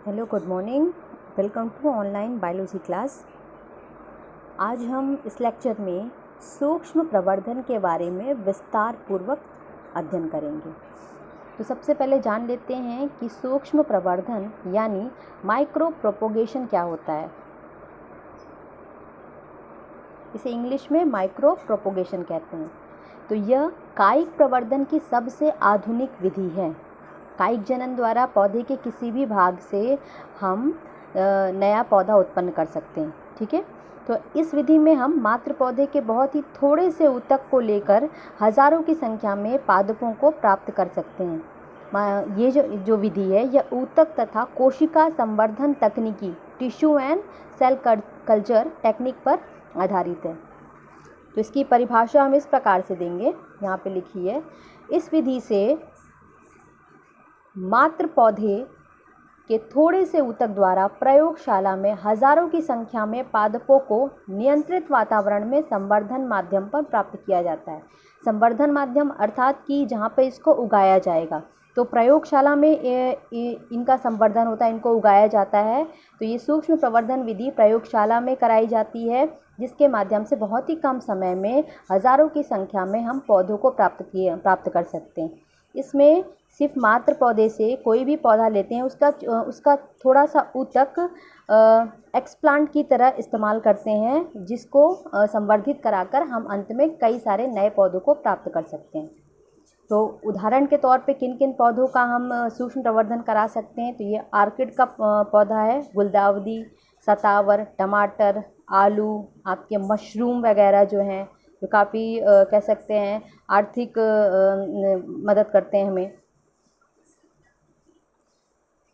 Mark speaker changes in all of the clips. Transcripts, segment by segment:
Speaker 1: Hello, good morning. Welcome to online biology class. आज हम इस लेक्चर में सूक्ष्म प्रवर्धन के बारे में विस्तार पूर्वक अध्ययन करेंगे। तो सबसे पहले जान लेते हैं कि सूक्ष्म प्रवर्धन यानी माइक्रो प्रोपोगेशन क्या होता है। इसे इंग्लिश में माइक्रो प्रोपोगेशन कहते हैं। तो यह कायिक प्रवर्धन की सबसे आधुनिक विधि है। कायिक जनन द्वारा पौधे के किसी भी भाग से हम नया पौधा उत्पन्न कर सकते हैं। ठीक है, तो इस विधि में हम मात्र पौधे के बहुत ही थोड़े से ऊतक को लेकर हजारों की संख्या में पादपों को प्राप्त कर सकते हैं। ये जो विधि है यह ऊतक तथा कोशिका संवर्धन तकनीकी tissue and cell culture technique पर आधारित है। तो इसकी परिभाषा हम इस प्रकार से देंगे, यहाँ पे लिखी है। इस विधि से मात्र पौधे के थोड़े से ऊतक द्वारा प्रयोगशाला में हजारों की संख्या में पादपों को नियंत्रित वातावरण में संवर्धन माध्यम पर प्राप्त किया जाता है। संवर्धन माध्यम अर्थात कि जहाँ पे इसको उगाया जाएगा। तो प्रयोगशाला में इनका संवर्धन होता है, इनको उगाया जाता है। तो ये सूक्ष्म प्रवर्धन विधि प्रयोगशाला में कराई जाती है, जिसके माध्यम से बहुत ही कम समय में हजारों की संख्या में हम पौधों को प्राप्त कर सकते हैं। इसमें सिर्फ मात्र पौधे से कोई भी पौधा लेते हैं, उसका थोड़ा सा ऊतक एक्सप्लांट की तरह इस्तेमाल करते हैं, जिसको संवर्धित कराकर हम अंत में कई सारे नए पौधों को प्राप्त कर सकते हैं। तो उदाहरण के तौर पे किन किन पौधों का हम सूक्ष्म प्रवर्धन करा सकते हैं। तो ये आर्किड का पौधा है, गुलदाउदी, सतावर, टमाटर, आलू, आपके मशरूम वगैरह जो हैं, जो काफ़ी कह सकते हैं आर्थिक मदद करते हैं हमें।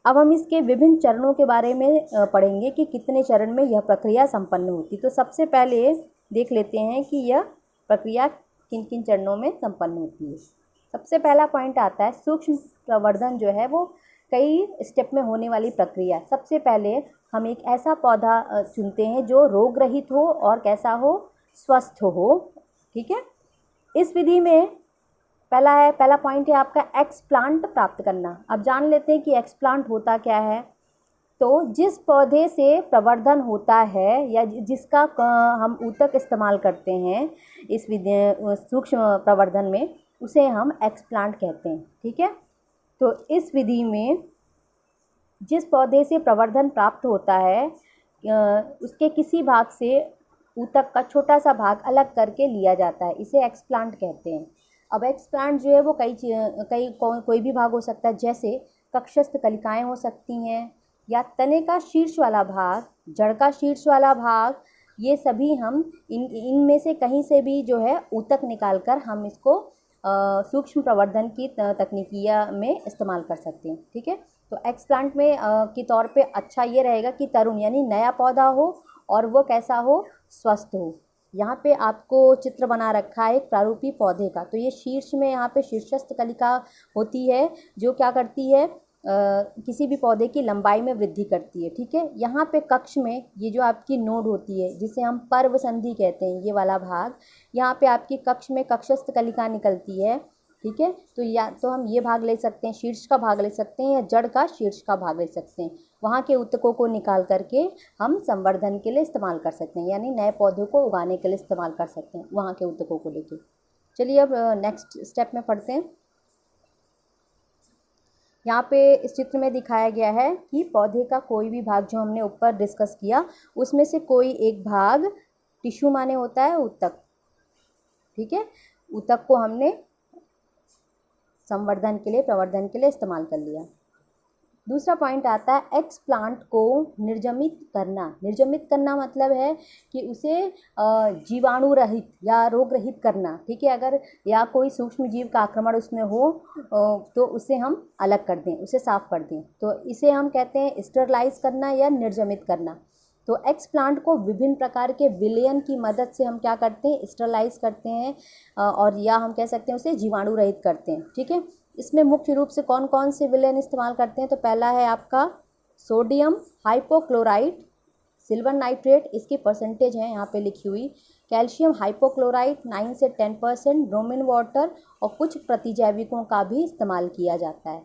Speaker 1: अब हम इसके विभिन्न चरणों के बारे में पढ़ेंगे कि कितने चरण में यह प्रक्रिया संपन्न होती। तो सबसे पहले देख लेते हैं कि यह प्रक्रिया किन किन चरणों में संपन्न होती है। सबसे पहला पॉइंट आता है, सूक्ष्म प्रवर्धन जो है वो कई स्टेप में होने वाली प्रक्रिया। सबसे पहले हम एक ऐसा पौधा चुनते हैं जो रोग रहित हो और कैसा हो, स्वस्थ हो। ठीक है, इस विधि में पहला पॉइंट है आपका एक्सप्लांट प्राप्त करना। अब जान लेते हैं कि एक्सप्लांट होता क्या है। तो जिस पौधे से प्रवर्धन होता है या जिसका हम ऊतक इस्तेमाल करते हैं इस विधि सूक्ष्म प्रवर्धन में, उसे हम एक्सप्लांट कहते हैं। ठीक है, तो इस विधि में जिस पौधे से प्रवर्धन प्राप्त होता है उसके किसी भाग से ऊतक का छोटा सा भाग अलग करके लिया जाता है, इसे एक्सप्लांट कहते हैं। अब एक्सप्लांट जो है वो कोई भी भाग हो सकता है, जैसे कक्षस्थ कलिकाएं हो सकती हैं, या तने का शीर्ष वाला भाग, जड़ का शीर्ष वाला भाग। ये सभी हम इनमें से कहीं से भी जो है ऊतक निकाल कर हम इसको सूक्ष्म प्रवर्धन की तकनीकिया में इस्तेमाल कर सकते हैं। ठीक है, तो एक्सप्लांट में के तौर पे अच्छा ये रहेगा कि तरुण यानी नया पौधा हो और वो कैसा हो, स्वस्थ हो। यहाँ पे आपको चित्र बना रखा है एक प्रारूपी पौधे का। तो ये शीर्ष में यहाँ पे शीर्षस्थ कलिका होती है, जो क्या करती है, किसी भी पौधे की लंबाई में वृद्धि करती है। ठीक है, यहाँ पे कक्ष में ये जो आपकी नोड होती है, जिसे हम पर्व संधि कहते हैं, ये वाला भाग, यहाँ पे आपकी कक्ष में कक्षस्थ कलिका निकलती है। ठीक है, तो या तो हम ये भाग ले सकते हैं, शीर्ष का भाग ले सकते हैं, या जड़ का शीर्ष का भाग ले सकते हैं। वहाँ के ऊतकों को निकाल करके हम संवर्धन के लिए इस्तेमाल कर सकते हैं, यानी नए पौधों को उगाने के लिए इस्तेमाल कर सकते हैं वहाँ के ऊतकों को लेके। चलिए अब नेक्स्ट स्टेप में पढ़ते हैं। यहाँ पे इस चित्र में दिखाया गया है कि पौधे का कोई भी भाग, जो हमने ऊपर डिस्कस किया, उसमें से कोई एक भाग, टिश्यू माने होता है ऊतक। ठीक है, ऊतक को हमने संवर्धन के लिए, प्रवर्धन के लिए इस्तेमाल कर लिया। दूसरा पॉइंट आता है एक्सप्लांट को निर्जमित करना। निर्जमित करना मतलब है कि उसे जीवाणु रहित या रोग रहित करना। ठीक है, अगर या कोई सूक्ष्म जीव का आक्रमण उसमें हो तो उसे हम अलग कर दें, उसे साफ कर दें। तो इसे हम कहते हैं स्टरलाइज करना या निर्जमित करना। तो एक्सप्लांट को विभिन्न प्रकार के विलयन की मदद से हम क्या करते हैं, स्टरलाइज करते हैं, और या हम कह सकते हैं उसे जीवाणु रहित करते हैं। ठीक है, इसमें मुख्य रूप से कौन कौन से विलयन इस्तेमाल करते हैं। तो पहला है आपका सोडियम हाइपोक्लोराइट, सिल्वर नाइट्रेट, इसकी परसेंटेज है यहाँ पे लिखी हुई, कैल्शियम हाइपोक्लोराइट 9 से 10%, ब्रोमीन वाटर, और कुछ प्रतिजैविकों का भी इस्तेमाल किया जाता है।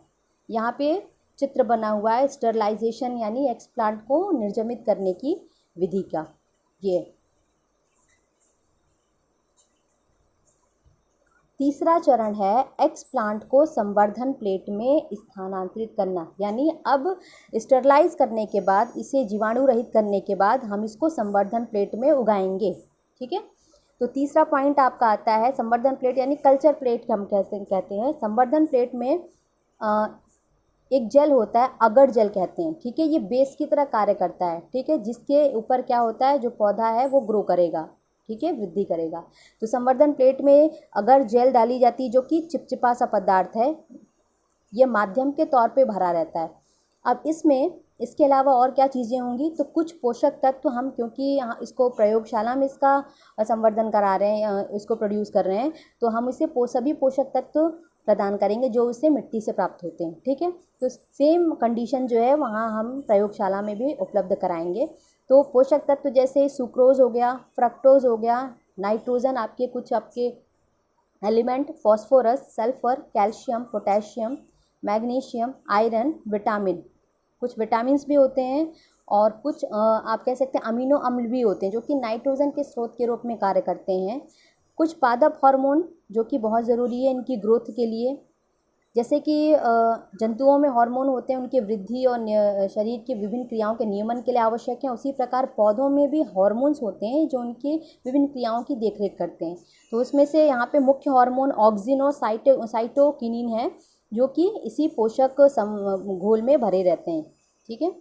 Speaker 1: यहाँ पे चित्र बना हुआ है स्टरलाइजेशन यानी एक्सप्लांट को निर्जमित करने की विधि का। ये तीसरा चरण है एक्सप्लांट को संवर्धन प्लेट में स्थानांतरित करना, यानी अब स्टरलाइज करने के बाद, इसे जीवाणु रहित करने के बाद हम इसको संवर्धन प्लेट में उगाएंगे। ठीक है, तो तीसरा पॉइंट आपका आता है संवर्धन प्लेट यानी कल्चर प्लेट हम कहते हैं। संवर्धन प्लेट में एक जेल होता है, अगर जेल कहते हैं। ठीक है, ये बेस की तरह कार्य करता है। ठीक है, जिसके ऊपर क्या होता है, जो पौधा है वो ग्रो करेगा। ठीक है, वृद्धि करेगा। तो संवर्धन प्लेट में अगर जेल डाली जाती है जो कि चिपचिपा सा पदार्थ है, ये माध्यम के तौर पे भरा रहता है। अब इसमें इसके अलावा और क्या चीज़ें होंगी, तो कुछ पोषक तत्व हम, क्योंकि यहाँ इसको प्रयोगशाला में इसका संवर्धन करा रहे हैं, इसको प्रोड्यूस कर रहे हैं, तो हम इसे सभी पोषक तत्व प्रदान करेंगे जो इसे मिट्टी से प्राप्त होते हैं। ठीक है, तो सेम कंडीशन जो है वहाँ हम प्रयोगशाला में भी उपलब्ध कराएंगे। तो पोषक तत्व जैसे सुक्रोज हो गया, फ्रक्टोज हो गया, नाइट्रोजन, आपके कुछ आपके element, phosphorus, sulphur, calcium, potassium, magnesium, iron, vitamin, कुछ विटामिन्स भी होते हैं और कुछ आप कह सकते हैं अमीनो अम्ल भी होते हैं जो कि नाइट्रोजन के स्रोत के रूप में कार्य करते हैं। कुछ पादप हार्मोन जो कि बहुत ज़रूरी है इनकी ग्रोथ के लिए, जैसे कि जंतुओं में हार्मोन होते हैं उनकी वृद्धि और शरीर की विभिन्न क्रियाओं के नियमन के लिए आवश्यक हैं, उसी प्रकार पौधों में भी हार्मोन्स होते हैं जो उनकी विभिन्न क्रियाओं की देखरेख करते हैं। तो उसमें से यहाँ पे मुख्य हार्मोन ऑक्सिन और साइटोकिनिन है जो कि इसी पोषक घोल में भरे रहते हैं। ठीक है,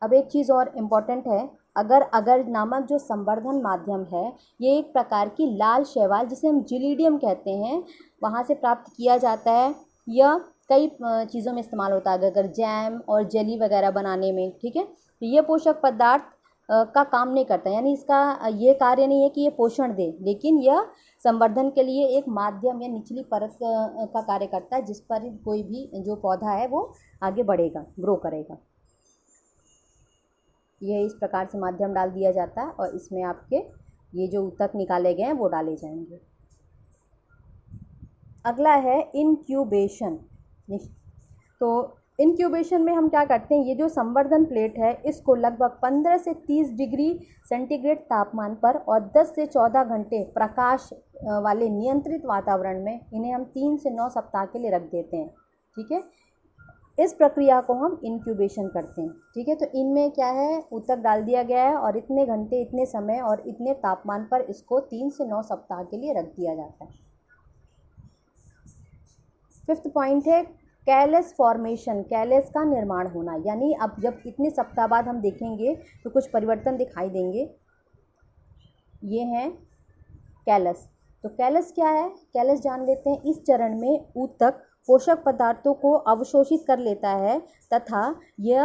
Speaker 1: अब एक चीज़ और इम्पॉर्टेंट है, अगर नामक जो संवर्धन माध्यम है ये एक प्रकार की लाल शैवाल जिसे हम जिलीडियम कहते हैं वहाँ से प्राप्त किया जाता है। यह कई चीज़ों में इस्तेमाल होता है, अगर जैम और जेली वगैरह बनाने में। ठीक है, तो ये पोषक पदार्थ का काम नहीं करता, यानी इसका ये कार्य नहीं है कि ये पोषण दे, लेकिन यह संवर्धन के लिए एक माध्यम या निचली परत का कार्य करता है जिस पर कोई भी जो पौधा है वो आगे बढ़ेगा, ग्रो करेगा। ये इस प्रकार से माध्यम डाल दिया जाता है और इसमें आपके ये जो ऊतक निकाले गए हैं वो डाले जाएंगे। अगला है इनक्यूबेशन। तो इनक्यूबेशन में हम क्या करते हैं, ये जो संवर्धन प्लेट है इसको लगभग 15 से 30 डिग्री सेंटीग्रेड तापमान पर और 10 से 14 घंटे प्रकाश वाले नियंत्रित वातावरण में इन्हें हम 3 से 9 सप्ताह के लिए रख देते हैं। ठीक है, इस प्रक्रिया को हम इंक्यूबेशन करते हैं। ठीक है, तो इनमें क्या है, ऊतक डाल दिया गया है और इतने घंटे, इतने समय और इतने तापमान पर इसको 3 से 9 सप्ताह के लिए रख दिया जाता है। 5th पॉइंट है कैलस फॉर्मेशन, कैलस का निर्माण होना, यानी अब जब इतने सप्ताह बाद हम देखेंगे तो कुछ परिवर्तन दिखाई देंगे। ये हैं कैलस। तो कैलस क्या है, कैलस जान लेते हैं। इस चरण में ऊतक पोषक पदार्थों को अवशोषित कर लेता है तथा यह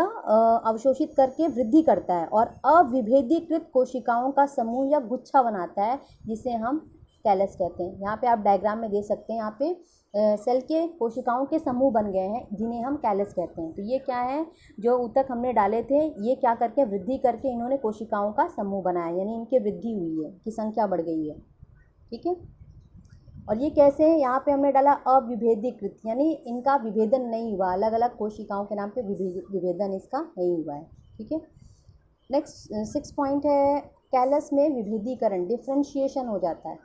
Speaker 1: अवशोषित करके वृद्धि करता है और अविभेदीकृत कोशिकाओं का समूह या गुच्छा बनाता है जिसे हम कैलस कहते हैं। यहाँ पे आप डायग्राम में देख सकते हैं, यहाँ पे सेल के कोशिकाओं के समूह बन गए हैं जिन्हें हम कैलस कहते हैं। तो ये क्या है, जो ऊतक हमने डाले थे ये क्या करके वृद्धि करके इन्होंने कोशिकाओं का समूह बनाया, यानी इनकी वृद्धि हुई है, की संख्या बढ़ गई है। ठीक है, और ये कैसे है, यहाँ पे हमने डाला अविभेदीकृत, यानी इनका विभेदन नहीं हुआ, अलग अलग कोशिकाओं के नाम पे विभेदन इसका नहीं हुआ है। ठीक है, नेक्स्ट 6 पॉइंट है कैलस में विभेदीकरण, डिफ्रेंशिएशन हो जाता है।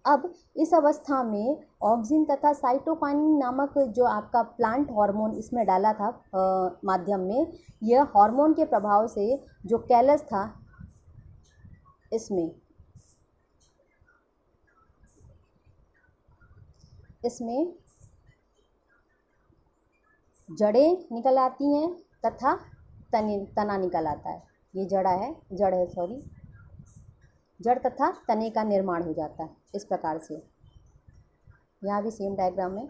Speaker 1: अब इस अवस्था में ऑक्सिन तथा साइटोकाइनिन नामक जो आपका प्लांट हार्मोन इसमें डाला था माध्यम में, यह हार्मोन के प्रभाव से जो कैलस था इसमें जड़ें निकल आती हैं तथा तना निकल आता है। ये जड़ तथा तने का निर्माण हो जाता है इस प्रकार से। यहाँ भी सेम डायग्राम में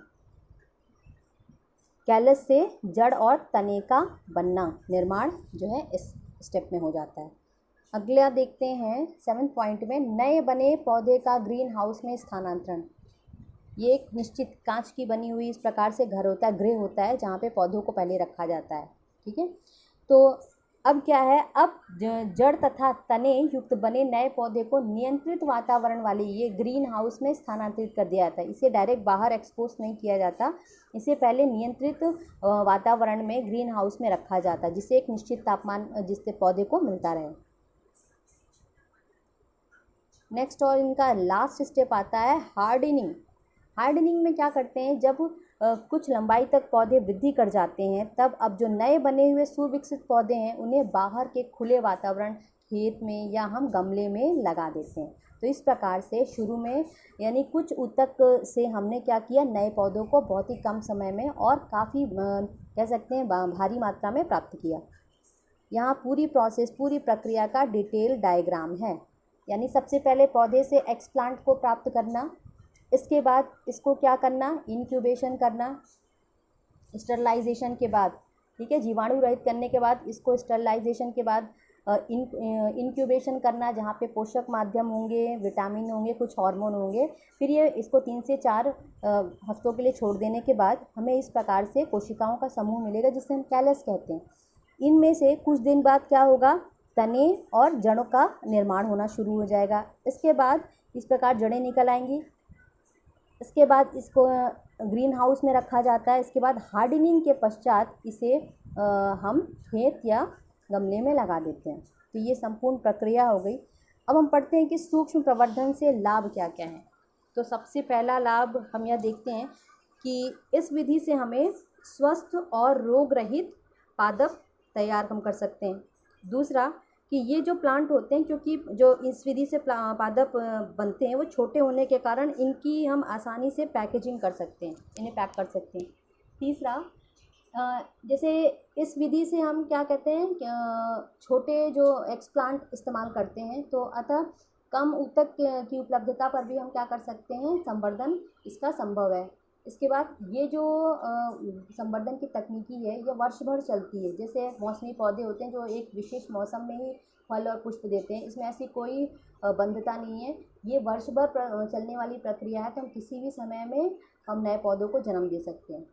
Speaker 1: कैलस से जड़ और तने का बनना, निर्माण जो है इस स्टेप में हो जाता है। अगला देखते हैं 7th पॉइंट में नए बने पौधे का ग्रीन हाउस में स्थानांतरण। ये एक निश्चित कांच की बनी हुई इस प्रकार से घर होता है, गृह होता है जहाँ पे पौधों को पहले रखा जाता है। ठीक है, तो अब क्या है, अब जड़ तथा तने युक्त बने नए पौधे को नियंत्रित वातावरण वाले ये ग्रीन हाउस में स्थानांतरित कर दिया जाता है। इसे डायरेक्ट बाहर एक्सपोज नहीं किया जाता, इसे पहले नियंत्रित वातावरण में ग्रीन हाउस में रखा जाता है, जिससे एक निश्चित तापमान जिससे पौधे को मिलता रहे। नेक्स्ट और इनका लास्ट स्टेप आता है हार्डनिंग। हार्डनिंग में क्या करते हैं, जब कुछ लंबाई तक पौधे वृद्धि कर जाते हैं, तब अब जो नए बने हुए सुविकसित पौधे हैं उन्हें बाहर के खुले वातावरण, खेत में या हम गमले में लगा देते हैं। तो इस प्रकार से शुरू में यानी कुछ ऊतक से हमने क्या किया, नए पौधों को बहुत ही कम समय में और काफ़ी कह सकते हैं भारी मात्रा में प्राप्त किया। यहाँ पूरी प्रोसेस, पूरी प्रक्रिया का डिटेल डायग्राम है। यानी सबसे पहले पौधे से एक्सप्लांट को प्राप्त करना, इसके बाद इसको क्या करना, इनक्यूबेशन करना, स्टरलाइजेशन के बाद, ठीक है, जीवाणु रहित करने के बाद इसको स्टरलाइजेशन के बाद इनक्यूबेशन करना, जहाँ पे पोषक माध्यम होंगे, विटामिन होंगे, कुछ हार्मोन होंगे। फिर ये इसको 3 से 4 हफ्तों के लिए छोड़ देने के बाद हमें इस प्रकार से कोशिकाओं का समूह मिलेगा, जिसे हम कैलस कहते हैं। इनमें से कुछ दिन बाद क्या होगा, तने और जड़ों का निर्माण होना शुरू हो जाएगा। इसके बाद इस प्रकार जड़ें निकल आएंगी। इसके बाद इसको ग्रीन हाउस में रखा जाता है। इसके बाद हार्डनिंग के पश्चात इसे हम खेत या गमले में लगा देते हैं। तो ये संपूर्ण प्रक्रिया हो गई। अब हम पढ़ते हैं कि सूक्ष्म प्रवर्धन से लाभ क्या क्या है। तो सबसे पहला लाभ हम यह देखते हैं कि इस विधि से हमें स्वस्थ और रोग रहित पादप तैयार हम कर सकते हैं। दूसरा कि ये जो प्लांट होते हैं, क्योंकि जो इस विधि से पादप बनते हैं वो छोटे होने के कारण इनकी हम आसानी से पैकेजिंग कर सकते हैं, इन्हें पैक कर सकते हैं। तीसरा, जैसे इस विधि से हम क्या कहते हैं, छोटे जो एक्सप्लांट इस्तेमाल करते हैं, तो अतः कम ऊतक की उपलब्धता पर भी हम क्या कर सकते हैं, संवर्धन इसका संभव है। इसके बाद ये जो संवर्धन की तकनीकी है ये वर्ष भर चलती है। जैसे मौसमी पौधे होते हैं जो एक विशेष मौसम में ही फल और पुष्प देते हैं, इसमें ऐसी कोई बंधता नहीं है, ये वर्ष भर चलने वाली प्रक्रिया है। तो हम किसी भी समय में हम नए पौधों को जन्म दे सकते हैं।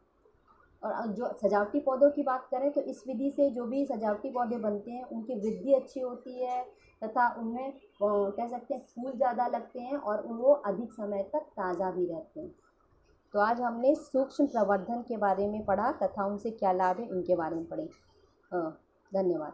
Speaker 1: और जो सजावटी पौधों की बात करें तो इस विधि से जो भी सजावटी पौधे बनते हैं उनकी वृद्धि अच्छी होती है तथा उनमें कह सकते हैं फूल ज़्यादा लगते हैं और वो अधिक समय तक ताज़ा भी रहते हैं। तो आज हमने सूक्ष्म प्रवर्धन के बारे में पढ़ा तथा उनसे क्या लाभ है इनके बारे में पढ़े। धन्यवाद।